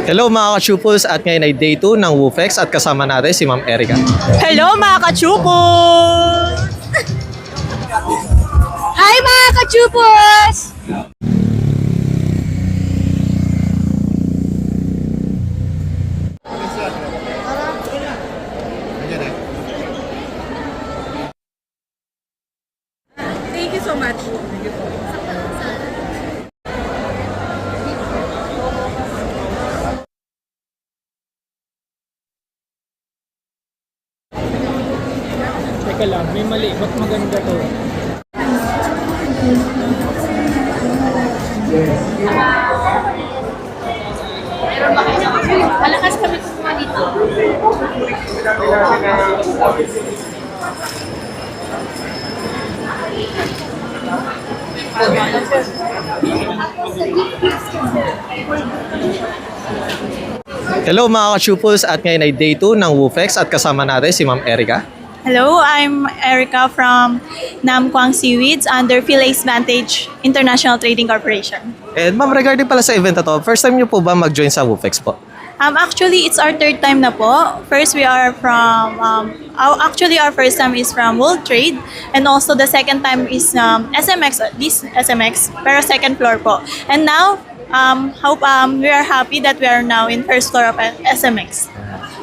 Hello mga ka-chupos at ngayon ay day 2 ng WooFex at kasama natin si Ma'am Erica. Hello mga ka-chupos! Hi mga ka-chupos! Thank you so much. Teka lang, may mali. Ba't maganda to? Malakas kami kumuha dito. Hello mga ka-chupos at ngayon ay day 2 ng WooFex at kasama natin si Ma'am Erica. Hello, I'm Erica from Namquang Seaweeds under Philace Vantage International Trading Corporation. And Ma'am, regarding pala sa event na to, first time niyo po ba mag-join sa WooFex po? Actually, it's our third time na po. First, we are from, our first time is from World Trade. And also, the second time is SMX, this SMX, pero second floor po. And now, we are happy that we are now in first floor of SMX.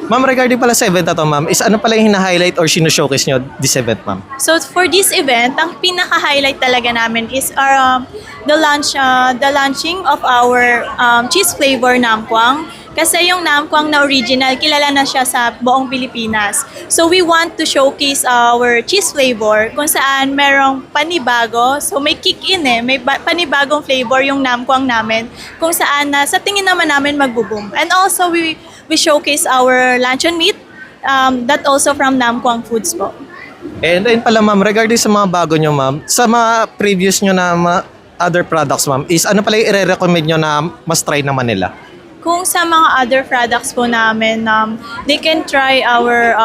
Ma'am, regarding pala sa event na to, ma'am, is ano pala yung hina-highlight or sino-showcase nyo this event, ma'am? So for this event, ang pinaka-highlight talaga namin is our the launching of our cheese flavor Namquang. Kasi yung Namquang na original, kilala na siya sa buong Pilipinas. So we want to showcase our cheese flavor kung saan merong panibago. So may kick-in may panibagong flavor yung Namquang namin kung saan sa tingin naman namin magbo-boom. And also we showcase our luncheon meat that also from Namquang Foods po. And ayun pala ma'am, regarding sa mga bago nyo ma'am, sa mga previous nyo na other products ma'am, is ano pala yung i-recommend nyo na mas try naman nila? Kung sa mga other products po namin, they can try our,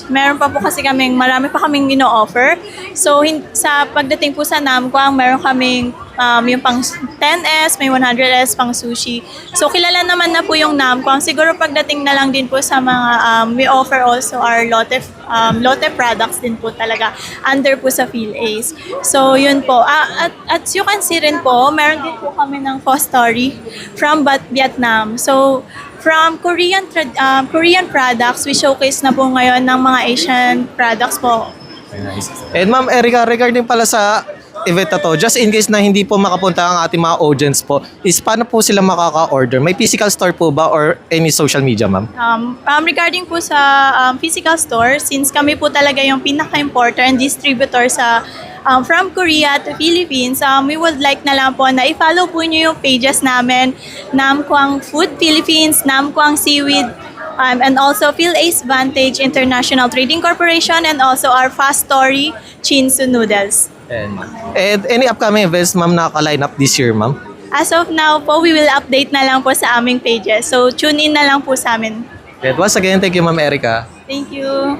meron pa po kasi marami pa kaming ino-offer. So, sa pagdating po sa Namquang, meron kaming yung pang 10S, may 100S pang sushi. So, kilala naman na po yung Namquang. Siguro pagdating na lang din po sa mga, we offer also our Lotte products din po talaga under po sa Philace. So, yun po. At you can see rin po, meron din po kami ng Pho Story from Vietnam. So, from Korean products, we showcase na po ngayon ng mga Asian products po. And Ma'am Erica, regarding pala sa event na to, just in case na hindi po makapunta ang ating mga audience po, is paano po sila makaka-order? May physical store po ba or any social media, ma'am? Regarding po sa physical store, since kami po talaga yung pinaka-important distributor sa from Korea to Philippines, we would like na lang po na i-follow po nyo yung pages namin, Namquang Food Philippines, Namquang Seaweed, and also Philace Vantage International Trading Corporation, and also our Fast Story Chinsu Noodles. And any upcoming events, ma'am, naka-line up this year, ma'am? As of now po, we will update na lang po sa aming pages. So, tune in na lang po sa amin. And once again, thank you, Ma'am Erica. Thank you.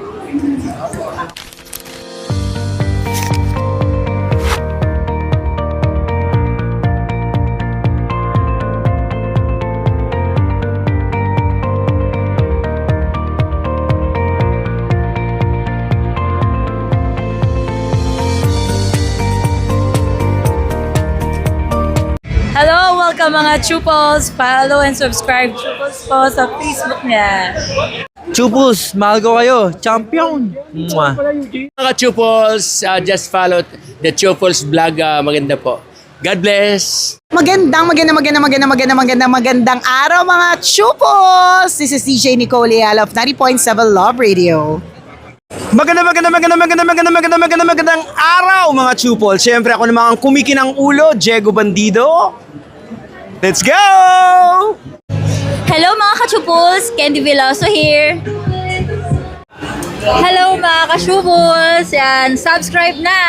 Hello, welcome mga Chupos. Follow and subscribe Chupos po sa Facebook niya. Chupos, mahal ko kayo. Champion! Mwah. Mga Chupos, just follow the Chupos vlog. Maganda po. God bless! Magandang araw mga chupos! This is DJ Nicole Leal of 90.7 Love Radio. Magandang araw mga chupol. Siyempre ako naman ang kumikinang ulo, Diego Bandido. Let's go! Hello mga ka-Chupos, Candy Veloso here. Hello mga ka-Chupos, yan, subscribe na!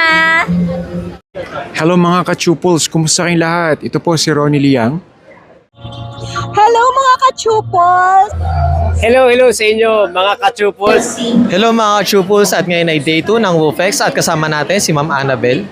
Hello mga ka-Chupals, kumusta kayong lahat? Ito po si Ronnie Liang. Hello mga ka-chupos! Hello sa inyo mga ka-Chupos. Hello mga ka-chupos at ngayon ay day 2 ng WooFex at kasama natin si Ma'am Annabel.